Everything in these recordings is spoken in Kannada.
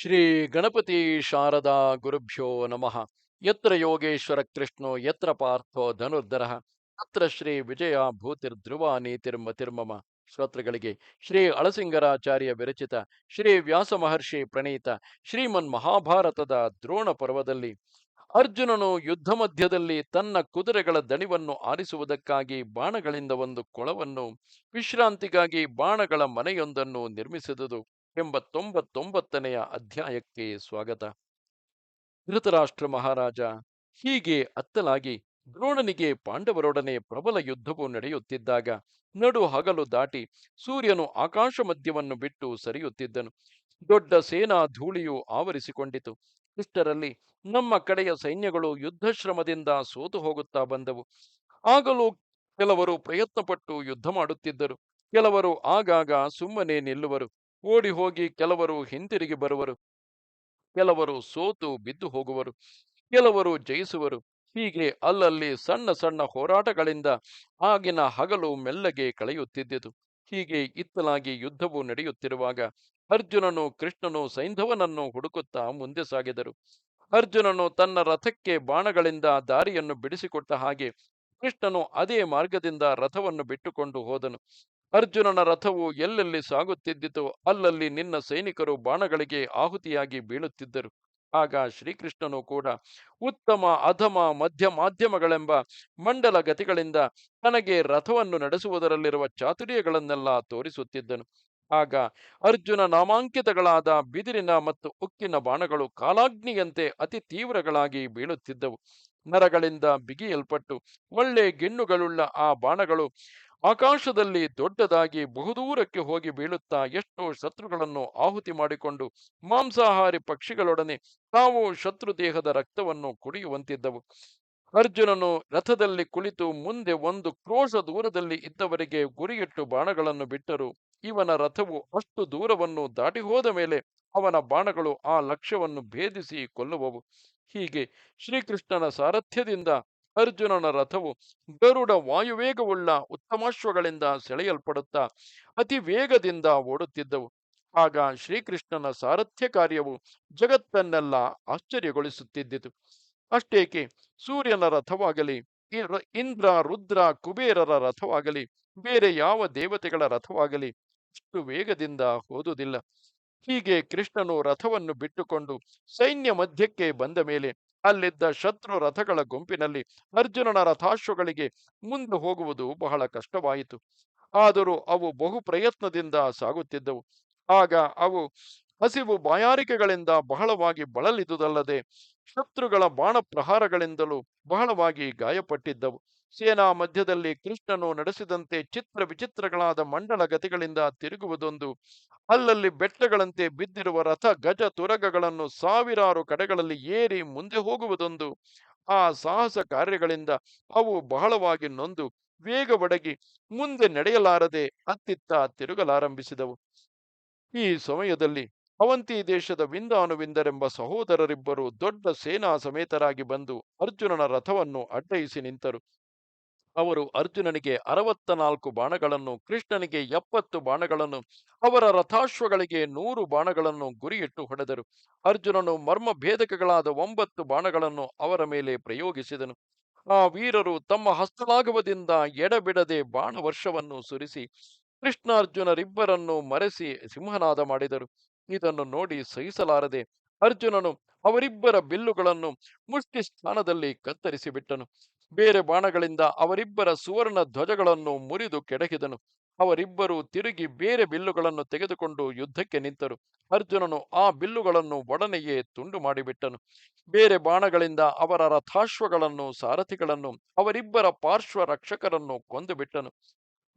ಶ್ರೀ ಗಣಪತಿ ಶಾರದಾ ಗುರುಭ್ಯೋ ನಮಃ. ಯತ್ರ ಯೋಗೇಶ್ವರ ಕೃಷ್ಣೋ ಯತ್ರ ಪಾರ್ಥೋ ಧನುರ್ಧರಃ ತತ್ರ ಶ್ರೀ ವಿಜಯ ಭೂತಿರ್ಧ್ರುವ ನೀತಿರ್ಮತಿರ್ಮಮ. ಶ್ರೋತೃಗಳಿಗೆ ಶ್ರೀ ಅಳಸಿಂಗರಾಚಾರ್ಯ ವಿರಚಿತ ಶ್ರೀ ವ್ಯಾಸ ಮಹರ್ಷಿ ಪ್ರಣೀತ ಶ್ರೀಮನ್ ಮಹಾಭಾರತದ ದ್ರೋಣ ಪರ್ವದಲ್ಲಿ ಅರ್ಜುನನು ಯುದ್ಧ ಮಧ್ಯದಲ್ಲಿ ತನ್ನ ಕುದುರೆಗಳ ದಣಿವನ್ನು ಆರಿಸುವುದಕ್ಕಾಗಿ ಬಾಣಗಳಿಂದ ಒಂದು ಕೊಳವನ್ನು, ವಿಶ್ರಾಂತಿಗಾಗಿ ಬಾಣಗಳ ಮನೆಯೊಂದನ್ನು ನಿರ್ಮಿಸಿದುದು ಎಂಬ 99ನೆಯ ಅಧ್ಯಾಯಕ್ಕೆ ಸ್ವಾಗತ. ಧೃತರಾಷ್ಟ್ರ ಮಹಾರಾಜ ಹೀಗೆ ಅತ್ತಲಾಗಿ ದ್ರೋಣನಿಗೆ ಪಾಂಡವರೊಡನೆ ಪ್ರಬಲ ಯುದ್ಧವು ನಡೆಯುತ್ತಿದ್ದಾಗ ನಡು ಹಗಲು ದಾಟಿ ಸೂರ್ಯನು ಆಕಾಶ ಮಧ್ಯವನ್ನು ಬಿಟ್ಟು ಸರಿಯುತ್ತಿದ್ದನು. ದೊಡ್ಡ ಸೇನಾ ಧೂಳಿಯು ಆವರಿಸಿಕೊಂಡಿತು. ಇಷ್ಟರಲ್ಲಿ ನಮ್ಮ ಕಡೆಯ ಸೈನ್ಯಗಳು ಯುದ್ಧಶ್ರಮದಿಂದ ಸೋತು ಹೋಗುತ್ತಾ ಬಂದವು. ಆಗಲೂ ಕೆಲವರು ಪ್ರಯತ್ನಪಟ್ಟು ಯುದ್ಧ ಮಾಡುತ್ತಿದ್ದರು. ಕೆಲವರು ಆಗಾಗ ಸುಮ್ಮನೆ ನಿಲ್ಲುವರು. ಓಡಿ ಹೋಗಿ ಕೆಲವರು ಹಿಂತಿರುಗಿ ಬರುವರು. ಕೆಲವರು ಸೋತು ಬಿದ್ದು ಹೋಗುವರು. ಕೆಲವರು ಜಯಿಸುವರು. ಹೀಗೆ ಅಲ್ಲಲ್ಲಿ ಸಣ್ಣ ಸಣ್ಣ ಹೋರಾಟಗಳಿಂದ ಆಗಿನ ಹಗಲು ಮೆಲ್ಲಗೆ ಕಳೆಯುತ್ತಿದ್ದುದು. ಹೀಗೆ ಇತ್ತಲಾಗಿ ಯುದ್ಧವು ನಡೆಯುತ್ತಿರುವಾಗ ಅರ್ಜುನನು ಕೃಷ್ಣನು ಸೈಂಧವನನ್ನು ಹುಡುಕುತ್ತಾ ಮುಂದೆ ಸಾಗಿದರು. ಅರ್ಜುನನು ತನ್ನ ರಥಕ್ಕೆ ಬಾಣಗಳಿಂದ ದಾರಿಯನ್ನು ಬಿಡಿಸಿಕೊಟ್ಟ ಹಾಗೆ ಕೃಷ್ಣನು ಅದೇ ಮಾರ್ಗದಿಂದ ರಥವನ್ನು ಬಿಟ್ಟುಕೊಂಡು ಹೋದನು. ಅರ್ಜುನನ ರಥವು ಎಲ್ಲೆಲ್ಲಿ ಸಾಗುತ್ತಿದ್ದಿತೋ ಅಲ್ಲಲ್ಲಿ ನಿನ್ನ ಸೈನಿಕರು ಬಾಣಗಳಿಗೆ ಆಹುತಿಯಾಗಿ ಬೀಳುತ್ತಿದ್ದರು. ಆಗ ಶ್ರೀಕೃಷ್ಣನು ಕೂಡ ಉತ್ತಮ ಅಧಮ ಮಧ್ಯ ಮಾಧ್ಯಮಗಳೆಂಬ ಮಂಡಲ ಗತಿಗಳಿಂದ ತನಗೆ ರಥವನ್ನು ನಡೆಸುವುದರಲ್ಲಿರುವ ಚಾತುರ್ಯಗಳನ್ನೆಲ್ಲ ತೋರಿಸುತ್ತಿದ್ದನು. ಆಗ ಅರ್ಜುನ ನಾಮಾಂಕಿತಗಳಾದ ಬಿದಿರಿನ ಮತ್ತು ಉಕ್ಕಿನ ಬಾಣಗಳು ಕಾಲಾಗ್ನಿಯಂತೆ ಅತಿ ತೀವ್ರಗಳಾಗಿ ಬೀಳುತ್ತಿದ್ದವು. ನರಗಳಿಂದ ಬಿಗಿಯಲ್ಪಟ್ಟು ಒಳ್ಳೆ ಗಿಣ್ಣುಗಳುಳ್ಳ ಆ ಬಾಣಗಳು ಆಕಾಶದಲ್ಲಿ ದೊಡ್ಡದಾಗಿ ಬಹುದೂರಕ್ಕೆ ಹೋಗಿ ಬೀಳುತ್ತಾ ಎಷ್ಟೋ ಶತ್ರುಗಳನ್ನು ಆಹುತಿ ಮಾಡಿಕೊಂಡು ಮಾಂಸಾಹಾರಿ ಪಕ್ಷಿಗಳೊಡನೆ ತಾವು ಶತ್ರು ದೇಹದ ರಕ್ತವನ್ನು ಕುಡಿಯುವಂತಿದ್ದವು. ಅರ್ಜುನನು ರಥದಲ್ಲಿ ಕುಳಿತು ಮುಂದೆ ಒಂದು ಕ್ರೋಶ ದೂರದಲ್ಲಿ ಇದ್ದವರಿಗೆ ಗುರಿಯಿಟ್ಟು ಬಾಣಗಳನ್ನು ಬಿಟ್ಟರು. ಇವನ ರಥವು ಅಷ್ಟು ದೂರವನ್ನು ದಾಟಿ ಹೋದ ಮೇಲೆ ಅವನ ಬಾಣಗಳು ಆ ಲಕ್ಷ್ಯವನ್ನು ಭೇದಿಸಿ ಕೊಲ್ಲುವವು. ಹೀಗೆ ಶ್ರೀಕೃಷ್ಣನ ಸಾರಥ್ಯದಿಂದ ಅರ್ಜುನನ ರಥವು ಗರುಡ ವಾಯುವೇಗವುಳ್ಳ ಉತ್ತಮಾಶ್ವಗಳಿಂದ ಸೆಳೆಯಲ್ಪಡುತ್ತಾ ಅತಿ ವೇಗದಿಂದ ಓಡುತ್ತಿದ್ದವು. ಆಗ ಶ್ರೀಕೃಷ್ಣನ ಸಾರಥ್ಯ ಕಾರ್ಯವು ಜಗತ್ತನ್ನೆಲ್ಲ ಆಶ್ಚರ್ಯಗೊಳಿಸುತ್ತಿದ್ದಿತು. ಅಷ್ಟೇಕೆ ಸೂರ್ಯನ ರಥವಾಗಲಿ, ಇಂದ್ರ ರುದ್ರ ಕುಬೇರರ ರಥವಾಗಲಿ, ಬೇರೆ ಯಾವ ದೇವತೆಗಳ ರಥವಾಗಲಿ ಅಷ್ಟು ವೇಗದಿಂದ ಹೋದುದಿಲ್ಲ. ಹೀಗೆ ಕೃಷ್ಣನು ರಥವನ್ನು ಬಿಟ್ಟುಕೊಂಡು ಸೈನ್ಯ ಮಧ್ಯಕ್ಕೆ ಬಂದ ಮೇಲೆ ಅಲ್ಲಿದ್ದ ಶತ್ರು ರಥಗಳ ಗುಂಪಿನಲ್ಲಿ ಅರ್ಜುನನ ರಥಾಶ್ವಗಳಿಗೆ ಮುಂದೆ ಹೋಗುವುದು ಬಹಳ ಕಷ್ಟವಾಯಿತು. ಆದರೂ ಅವು ಬಹು ಪ್ರಯತ್ನದಿಂದ ಸಾಗುತ್ತಿದ್ದವು. ಆಗ ಅವು ಹಸಿವು ಬಾಯಾರಿಕೆಗಳಿಂದ ಬಹಳವಾಗಿ ಬಳಲಿದುದಲ್ಲದೆ ಶತ್ರುಗಳ ಬಾಣ ಪ್ರಹಾರಗಳಿಂದಲೂ ಬಹಳವಾಗಿ ಗಾಯಪಟ್ಟಿದ್ದವು. ಸೇನಾ ಮಧ್ಯದಲ್ಲಿ ಕೃಷ್ಣನು ನಡೆಸಿದಂತೆ ಚಿತ್ರ ವಿಚಿತ್ರಗಳಾದ ಮಂಡಲ ಗತಿಗಳಿಂದ ತಿರುಗುವುದೊಂದು, ಅಲ್ಲಲ್ಲಿ ಬೆಟ್ಟಗಳಂತೆ ಬಿದ್ದಿರುವ ರಥ ಗಜ ತುರಗಗಳನ್ನು ಸಾವಿರಾರು ಕಡೆಗಳಲ್ಲಿ ಏರಿ ಮುಂದೆ ಹೋಗುವುದೊಂದು, ಆ ಸಾಹಸ ಕಾರ್ಯಗಳಿಂದ ಅವು ಬಹಳವಾಗಿ ನೊಂದು ವೇಗವಡಗಿ ಮುಂದೆ ನಡೆಯಲಾರದೆ ಅತ್ತಿತ್ತ ತಿರುಗಲಾರಂಭಿಸಿದವು. ಈ ಸಮಯದಲ್ಲಿ ಅವಂತಿ ದೇಶದ ವಿಂದಾನುವಿಂದರೆಂಬ ಸಹೋದರರಿಬ್ಬರು ದೊಡ್ಡ ಸೇನಾ ಸಮೇತರಾಗಿ ಬಂದು ಅರ್ಜುನನ ರಥವನ್ನು ಅಡ್ಡಯಿಸಿ ನಿಂತರು. ಅವರು ಅರ್ಜುನನಿಗೆ 64 ಬಾಣಗಳನ್ನು, ಕೃಷ್ಣನಿಗೆ 70 ಬಾಣಗಳನ್ನು, ಅವರ ರಥಾಶ್ವಗಳಿಗೆ 100 ಬಾಣಗಳನ್ನು ಗುರಿಯಿಟ್ಟು ಹೊಡೆದರು. ಅರ್ಜುನನು ಮರ್ಮಭೇದಕಗಳಾದ 9 ಬಾಣಗಳನ್ನು ಅವರ ಮೇಲೆ ಪ್ರಯೋಗಿಸಿದನು. ಆ ವೀರರು ತಮ್ಮ ಹಸ್ತಲಾಘವದಿಂದ ಎಡಬಿಡದೆ ಬಾಣವರ್ಷವನ್ನು ಸುರಿಸಿ ಕೃಷ್ಣಾರ್ಜುನರಿಬ್ಬರನ್ನು ಮರೆಸಿ ಸಿಂಹನಾದ ಮಾಡಿದರು. ಇದನ್ನು ನೋಡಿ ಸಹಿಸಲಾರದೆ ಅರ್ಜುನನು ಅವರಿಬ್ಬರ ಬಿಲ್ಲುಗಳನ್ನು ಮುಷ್ಟಿ ಸ್ಥಾನದಲ್ಲಿ ಕತ್ತರಿಸಿ ಬಿಟ್ಟನು. ಬೇರೆ ಬಾಣಗಳಿಂದ ಅವರಿಬ್ಬರ ಸುವರ್ಣ ಧ್ವಜಗಳನ್ನು ಮುರಿದು ಕೆಡಹಿದನು. ಅವರಿಬ್ಬರು ತಿರುಗಿ ಬೇರೆ ಬಿಲ್ಲುಗಳನ್ನು ತೆಗೆದುಕೊಂಡು ಯುದ್ಧಕ್ಕೆ ನಿಂತರು. ಅರ್ಜುನನು ಆ ಬಿಲ್ಲುಗಳನ್ನು ಒಡನೆಯೇ ತುಂಡು ಮಾಡಿಬಿಟ್ಟನು. ಬೇರೆ ಬಾಣಗಳಿಂದ ಅವರ ರಥಾಶ್ವಗಳನ್ನು, ಸಾರಥಿಗಳನ್ನು, ಅವರಿಬ್ಬರ ಪಾರ್ಶ್ವ ರಕ್ಷಕರನ್ನು ಕೊಂದು ಬಿಟ್ಟನು.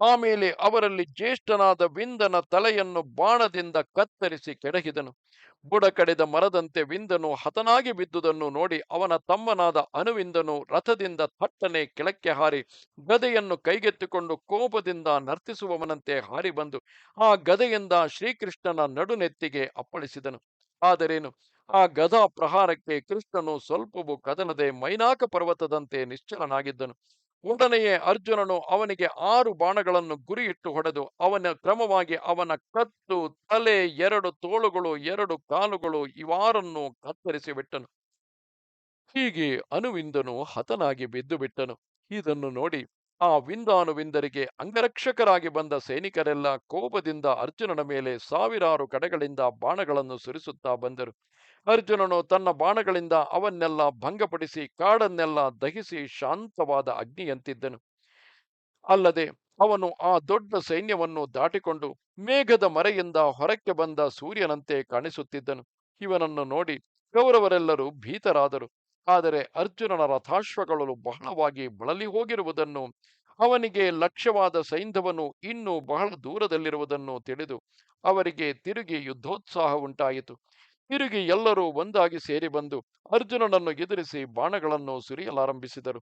ಆಮೇಲೆ ಅವರಲ್ಲಿ ಜ್ಯೇಷ್ಠನಾದ ವಿಂದನ ತಲೆಯನ್ನು ಬಾಣದಿಂದ ಕತ್ತರಿಸಿ ಕೆಡಹಿದನು. ಬುಡ ಕಡಿದ ಮರದಂತೆ ವಿಂದನು ಹತನಾಗಿ ಬಿದ್ದುದನ್ನು ನೋಡಿ ಅವನ ತಮ್ಮನಾದ ಅನುವಿಂದನು ರಥದಿಂದ ಥಟ್ಟನೆ ಕೆಳಕ್ಕೆ ಹಾರಿ ಗದೆಯನ್ನು ಕೈಗೆತ್ತಿಕೊಂಡು ಕೋಪದಿಂದ ನರ್ತಿಸುವವನಂತೆ ಹಾರಿ ಬಂದು ಆ ಗದೆಯಿಂದ ಶ್ರೀಕೃಷ್ಣನ ನಡುನೆತ್ತಿಗೆ ಅಪ್ಪಳಿಸಿದನು. ಆದರೇನು, ಆ ಗದಾ ಪ್ರಹಾರಕ್ಕೆ ಕೃಷ್ಣನು ಸ್ವಲ್ಪವೂ ಕದಲದೆ ಮೈನಾಕ ಪರ್ವತದಂತೆ ನಿಶ್ಚಲನಾಗಿದ್ದನು. ಒಡನೆಯೇ ಅರ್ಜುನನು ಅವನಿಗೆ 6 ಬಾಣಗಳನ್ನು ಗುರಿಯಿಟ್ಟು ಹೊಡೆದು ಅವನ ಕ್ರಮವಾಗಿ ಅವನ ಕತ್ತು, ತಲೆ, 2 ತೋಳುಗಳು, 2 ಕಾಲುಗಳು ಇವಾರನ್ನು ಕತ್ತರಿಸಿ ಬಿಟ್ಟನು. ಹೀಗೆ ಅನುವಿಂದನು ಹತನಾಗಿ ಬಿದ್ದು ಬಿಟ್ಟನು. ಇದನ್ನು ನೋಡಿ ಆ ವಿಂದಾನುವಿಂದರಿಗೆ ಅಂಗರಕ್ಷಕರಾಗಿ ಬಂದ ಸೈನಿಕರೆಲ್ಲ ಕೋಪದಿಂದ ಅರ್ಜುನನ ಮೇಲೆ ಸಾವಿರಾರು ಕಡೆಗಳಿಂದ ಬಾಣಗಳನ್ನು ಸುರಿಸುತ್ತಾ ಬಂದರು. ಅರ್ಜುನನು ತನ್ನ ಬಾಣಗಳಿಂದ ಅವನ್ನೆಲ್ಲ ಭಂಗಪಡಿಸಿ ಕಾಡನ್ನೆಲ್ಲ ದಹಿಸಿ ಶಾಂತವಾದ ಅಗ್ನಿಯಂತಿದ್ದನು. ಅಲ್ಲದೆ ಅವನು ಆ ದೊಡ್ಡ ಸೈನ್ಯವನ್ನು ದಾಟಿಕೊಂಡು ಮೇಘದ ಮರೆಯಿಂದ ಹೊರಕ್ಕೆ ಬಂದ ಸೂರ್ಯನಂತೆ ಕಾಣಿಸುತ್ತಿದ್ದನು. ಇವನನ್ನು ನೋಡಿ ಕೌರವರೆಲ್ಲರೂ ಭೀತರಾದರು. ಆದರೆ ಅರ್ಜುನನ ರಥಾಶ್ವಗಳು ಬಹಳವಾಗಿ ಬಳಲಿ ಹೋಗಿರುವುದನ್ನು, ಅವನಿಗೆ ಲಕ್ಷ್ಯವಾದ ಸೈಂಧವನು ಇನ್ನೂ ಬಹಳ ದೂರದಲ್ಲಿರುವುದನ್ನು ತಿಳಿದು ಅವರಿಗೆ ತಿರುಗಿ ಯುದ್ಧೋತ್ಸಾಹ ಉಂಟಾಯಿತು. ತಿರುಗಿ ಎಲ್ಲರೂ ಒಂದಾಗಿ ಸೇರಿ ಬಂದು ಅರ್ಜುನನನ್ನು ಎದುರಿಸಿ ಬಾಣಗಳನ್ನು ಸುರಿಯಲಾರಂಭಿಸಿದರು.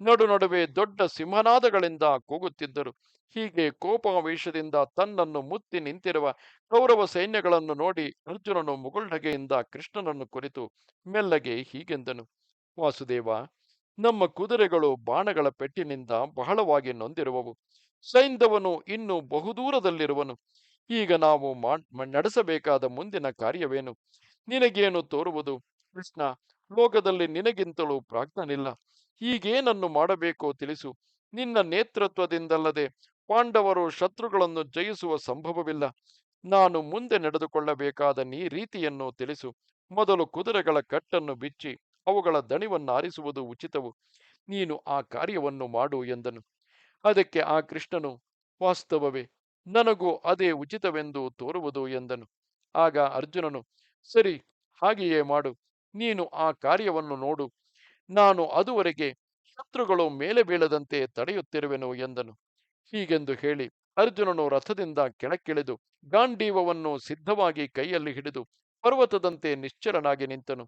ನಡುವೆ ದೊಡ್ಡ ಸಿಂಹನಾದಗಳಿಂದ ಕೂಗುತ್ತಿದ್ದರು. ಹೀಗೆ ಕೋಪಾವೇಶದಿಂದ ತನ್ನನ್ನು ಮುತ್ತಿ ನಿಂತಿರುವ ಕೌರವ ಸೈನ್ಯಗಳನ್ನು ನೋಡಿ ಅರ್ಜುನನು ಮುಗುಳ್ನಗೆಯಿಂದ ಕೃಷ್ಣನನ್ನು ಕುರಿತು ಮೆಲ್ಲಗೆ ಹೀಗೆಂದನು: ವಾಸುದೇವ, ನಮ್ಮ ಕುದುರೆಗಳು ಬಾಣಗಳ ಪೆಟ್ಟಿನಿಂದ ಬಹಳವಾಗಿ ನೊಂದಿರುವವು. ಸೈಂಧವನು ಇನ್ನು ಬಹುದೂರದಲ್ಲಿರುವನು. ಈಗ ನಾವು ನಡೆಸಬೇಕಾದ ಮುಂದಿನ ಕಾರ್ಯವೇನು? ನಿನಗೇನು ತೋರುವುದು? ಕೃಷ್ಣ, ಲೋಕದಲ್ಲಿ ನಿನಗಿಂತಲೂ ಪ್ರಾಜ್ಞನಿಲ್ಲ. ಹೀಗೇನನ್ನು ಮಾಡಬೇಕೋ ತಿಳಿಸು. ನಿನ್ನ ನೇತೃತ್ವದಿಂದಲ್ಲದೆ ಪಾಂಡವರು ಶತ್ರುಗಳನ್ನು ಜಯಿಸುವ ಸಂಭವವಿಲ್ಲ. ನಾನು ಮುಂದೆ ನಡೆದುಕೊಳ್ಳಬೇಕಾದ ರೀತಿಯನ್ನು ತಿಳಿಸು. ಮೊದಲು ಕುದುರೆಗಳ ಕಟ್ಟನ್ನು ಬಿಚ್ಚಿ ಅವುಗಳ ದಣಿವನ್ನಾರಿಸುವುದು ಉಚಿತವು. ನೀನು ಆ ಕಾರ್ಯವನ್ನು ಮಾಡು ಎಂದನು. ಅದಕ್ಕೆ ಆ ಕೃಷ್ಣನು, ವಾಸ್ತವವೇ, ನನಗೂ ಅದೇ ಉಚಿತವೆಂದು ತೋರುವುದು ಎಂದನು. ಆಗ ಅರ್ಜುನನು, ಸರಿ, ಹಾಗೆಯೇ ಮಾಡು. ನೀನು ಆ ಕಾರ್ಯವನ್ನು ನೋಡು. ನಾನು ಅದುವರೆಗೆ ಶತ್ರುಗಳು ಮೇಲೆ ಬೀಳದಂತೆ ತಡೆಯುತ್ತಿರುವೆನು ಎಂದನು. ಹೀಗೆಂದು ಹೇಳಿ ಅರ್ಜುನನು ರಥದಿಂದ ಕೆಳಕ್ಕಿಳಿದು ಗಾಂಡೀವವನ್ನು ಸಿದ್ಧವಾಗಿ ಕೈಯಲ್ಲಿ ಹಿಡಿದು ಪರ್ವತದಂತೆ ನಿಶ್ಚಲನಾಗಿ ನಿಂತನು.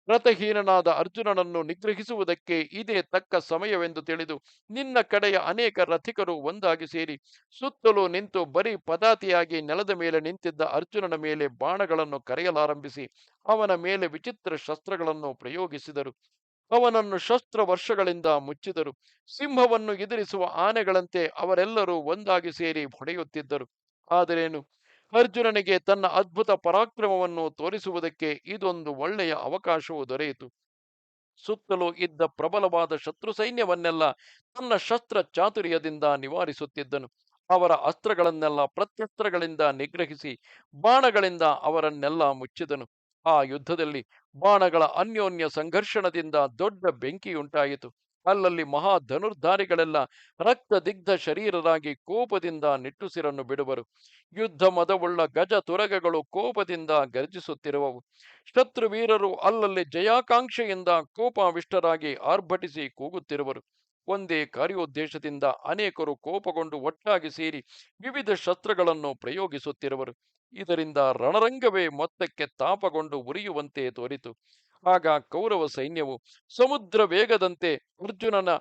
ರಥಹೀನನಾದ ಅರ್ಜುನನನ್ನು ನಿಗ್ರಹಿಸುವುದಕ್ಕೆ ಇದೇ ತಕ್ಕ ಸಮಯವೆಂದು ತಿಳಿದು ನಿನ್ನ ಕಡೆಯ ಅನೇಕ ರಥಿಕರು ಒಂದಾಗಿ ಸೇರಿ ಸುತ್ತಲೂ ನಿಂತು ಬರೀ ಪದಾತಿಯಾಗಿ ನೆಲದ ಮೇಲೆ ನಿಂತಿದ್ದ ಅರ್ಜುನನ ಮೇಲೆ ಬಾಣಗಳನ್ನು ಕರೆಯಲಾರಂಭಿಸಿ ಅವನ ಮೇಲೆ ವಿಚಿತ್ರ ಶಸ್ತ್ರಗಳನ್ನು ಪ್ರಯೋಗಿಸಿದರು. ಅವನನ್ನು ಶಸ್ತ್ರ ವರ್ಷಗಳಿಂದ ಮುಚ್ಚಿದರು. ಸಿಂಹವನ್ನು ಎದುರಿಸುವ ಆನೆಗಳಂತೆ ಅವರೆಲ್ಲರೂ ಒಂದಾಗಿ ಸೇರಿ ಹೊಡೆಯುತ್ತಿದ್ದರು. ಆದರೇನು, ಅರ್ಜುನನಿಗೆ ತನ್ನ ಅದ್ಭುತ ಪರಾಕ್ರಮವನ್ನು ತೋರಿಸುವುದಕ್ಕೆ ಇದೊಂದು ಒಳ್ಳೆಯ ಅವಕಾಶವು ದೊರೆಯಿತು. ಸುತ್ತಲೂ ಇದ್ದ ಪ್ರಬಲವಾದ ಶತ್ರು ಸೈನ್ಯವನ್ನೆಲ್ಲ ತನ್ನ ಶಸ್ತ್ರ ಚಾತುರ್ಯದಿಂದ ನಿವಾರಿಸುತ್ತಿದ್ದನು. ಅವರ ಅಸ್ತ್ರಗಳನ್ನೆಲ್ಲ ಪ್ರತ್ಯಸ್ತ್ರಗಳಿಂದ ನಿಗ್ರಹಿಸಿ ಬಾಣಗಳಿಂದ ಅವರನ್ನೆಲ್ಲ ಮುಚ್ಚಿದನು. ಆ ಯುದ್ಧದಲ್ಲಿ ಬಾಣಗಳ ಅನ್ಯೋನ್ಯ ಸಂಘರ್ಷಣದಿಂದ ದೊಡ್ಡ ಬೆಂಕಿಯುಂಟಾಯಿತು. ಅಲ್ಲಲ್ಲಿ ಮಹಾ ಧನುರ್ಧಾರಿಗಳೆಲ್ಲ ರಕ್ತದಿಗ್ಧ ಶರೀರರಾಗಿ ಕೋಪದಿಂದ ನಿಟ್ಟುಸಿರನ್ನು ಬಿಡುವರು. ಯುದ್ಧ ಮದವುಳ್ಳ ಗಜ ತುರಗಗಳು ಕೋಪದಿಂದ ಗರ್ಜಿಸುತ್ತಿರುವವು. ಶತ್ರುವೀರರು ಅಲ್ಲಲ್ಲಿ ಜಯಾಕಾಂಕ್ಷೆಯಿಂದ ಕೋಪಾವಿಷ್ಟರಾಗಿ ಆರ್ಭಟಿಸಿ ಕೂಗುತ್ತಿರುವರು. ಒಂದೇ ಕಾರ್ಯೋದ್ದೇಶದಿಂದ ಅನೇಕರು ಕೋಪಗೊಂಡು ಒಟ್ಟಾಗಿ ಸೇರಿ ವಿವಿಧ ಶಸ್ತ್ರಗಳನ್ನು ಪ್ರಯೋಗಿಸುತ್ತಿರುವರು. ಇದರಿಂದ ರಣರಂಗವೇ ಮೊತ್ತಕ್ಕೆ ತಾಪಗೊಂಡು ಉರಿಯುವಂತೆ ತೋರಿತು. ಆಗ ಕೌರವ ಸೈನ್ಯವು ಸಮುದ್ರ ವೇಗದಂತೆ ಅರ್ಜುನನ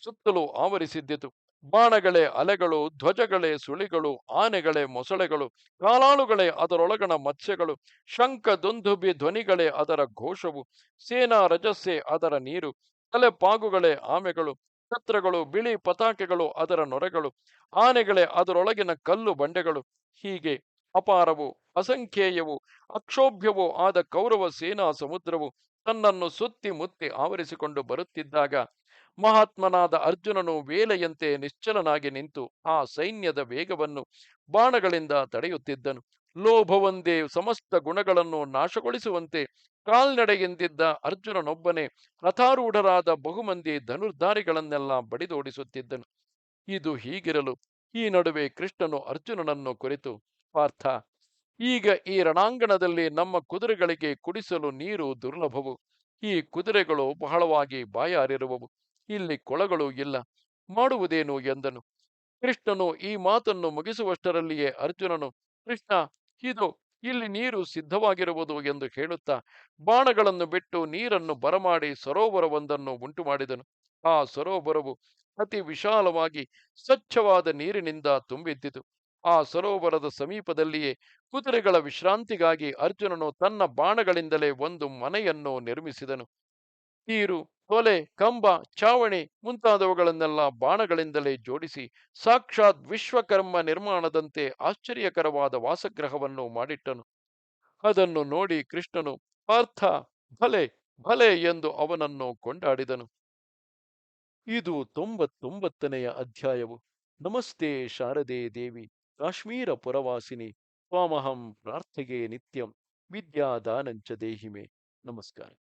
ಸುತ್ತಲೂ ಆವರಿಸಿದ್ದಿತು. ಬಾಣಗಳೇ ಅಲೆಗಳು, ಧ್ವಜಗಳೇ ಸುಳಿಗಳು, ಆನೆಗಳೇ ಮೊಸಳೆಗಳು, ಕಾಲಾಳುಗಳೇ ಅದರೊಳಗಣ ಮತ್ಸ್ಯಗಳು, ಶಂಖ ದುಂದುಭಿ ಧ್ವನಿಗಳೇ ಅದರ ಘೋಷವು, ಸೇನಾ ರಜಸ್ಸೇ ಅದರ ನೀರು, ತಲೆಪಾಗುಗಳೇ ಆಮೆಗಳು, ಛತ್ರಗಳು, ಬಿಳಿ ಪತಾಕೆಗಳು ಅದರ ನೊರೆಗಳು, ಆನೆಗಳೇ ಅದರೊಳಗಿನ ಕಲ್ಲು ಬಂಡೆಗಳು. ಹೀಗೆ ಅಪಾರವು, ಅಸಂಖ್ಯೇಯವು, ಅಕ್ಷೋಭ್ಯವೂ ಆದ ಕೌರವ ಸೇನಾ ಸಮುದ್ರವು ತನ್ನನ್ನು ಸುತ್ತಿ ಮುತ್ತಿ ಆವರಿಸಿಕೊಂಡು ಬರುತ್ತಿದ್ದಾಗ ಮಹಾತ್ಮನಾದ ಅರ್ಜುನನು ವೇಲೆಯಂತೆ ನಿಶ್ಚಲನಾಗಿ ನಿಂತು ಆ ಸೈನ್ಯದ ವೇಗವನ್ನು ಬಾಣಗಳಿಂದ ತಡೆಯುತ್ತಿದ್ದನು. ಲೋಭವೊಂದೇ ಸಮಸ್ತ ಗುಣಗಳನ್ನು ನಾಶಗೊಳಿಸುವಂತೆ ಕಾಲ್ನಡೆಗೆಂದಿದ್ದ ಅರ್ಜುನನೊಬ್ಬನೇ ರಥಾರೂಢರಾದ ಬಹುಮಂದಿ ಧನುರ್ಧಾರಿಗಳನ್ನೆಲ್ಲ ಬಡಿದೋಡಿಸುತ್ತಿದ್ದನು. ಇದು ಹೀಗಿರಲು ಈ ನಡುವೆ ಕೃಷ್ಣನು ಅರ್ಜುನನನ್ನು ಕುರಿತು, ಪಾರ್ಥ, ಈಗ ಈ ರಣಾಂಗಣದಲ್ಲಿ ನಮ್ಮ ಕುದುರೆಗಳಿಗೆ ಕುಡಿಸಲು ನೀರು ದುರ್ಲಭವು. ಈ ಕುದುರೆಗಳು ಬಹಳವಾಗಿ ಬಾಯಾರಿರುವವು. ಇಲ್ಲಿ ಕೊಳಗಳು ಇಲ್ಲ. ಮಾಡುವುದೇನು ಎಂದನು. ಕೃಷ್ಣನು ಈ ಮಾತನ್ನು ಮುಗಿಸುವಷ್ಟರಲ್ಲಿಯೇ ಅರ್ಜುನನು, ಕೃಷ್ಣ, ಇದು ಇಲ್ಲಿ ನೀರು ಸಿದ್ಧವಾಗಿರುವುದು ಎಂದು ಹೇಳುತ್ತಾ ಬಾಣಗಳನ್ನು ಬಿಟ್ಟು ನೀರನ್ನು ಬರಮಾಡಿ ಸರೋವರವೊಂದನ್ನು ಉಂಟು ಮಾಡಿದನು. ಆ ಸರೋವರವು ಅತಿ ವಿಶಾಲವಾಗಿ ಸ್ವಚ್ಛವಾದ ನೀರಿನಿಂದ ತುಂಬಿದ್ದಿತು. ಆ ಸರೋವರದ ಸಮೀಪದಲ್ಲಿಯೇ ಕುದುರೆಗಳ ವಿಶ್ರಾಂತಿಗಾಗಿ ಅರ್ಜುನನು ತನ್ನ ಬಾಣಗಳಿಂದಲೇ ಒಂದು ಮನೆಯನ್ನು ನಿರ್ಮಿಸಿದನು. ತೀರು, ತೊಲೆ, ಕಂಬ, ಚಾವಣಿ ಮುಂತಾದವುಗಳನ್ನೆಲ್ಲ ಬಾಣಗಳಿಂದಲೇ ಜೋಡಿಸಿ ಸಾಕ್ಷಾತ್ ವಿಶ್ವಕರ್ಮ ನಿರ್ಮಾಣದಂತೆ ಆಶ್ಚರ್ಯಕರವಾದ ವಾಸಗೃಹವನ್ನು ಮಾಡಿಟ್ಟನು. ಅದನ್ನು ನೋಡಿ ಕೃಷ್ಣನು ಪಾರ್ಥ, ಭಲೆ ಭಲೆ ಎಂದು ಅವನನ್ನು ಕೊಂಡಾಡಿದನು. ಇದು 99ನೆಯ ಅಧ್ಯಾಯವು. ನಮಸ್ತೆ ಶಾರದೆ ದೇವಿ, ಕಾಶ್ಮೀರ ಪುರವಾಸಿನಿ, ತ್ವಾಮಹಂ ಪ್ರಾರ್ಥೆಗೆ ನಿತ್ಯಂ, ವಿದ್ಯಾದಾನಂಚ ದೇಹಿಮೆ. ನಮಸ್ಕಾರ.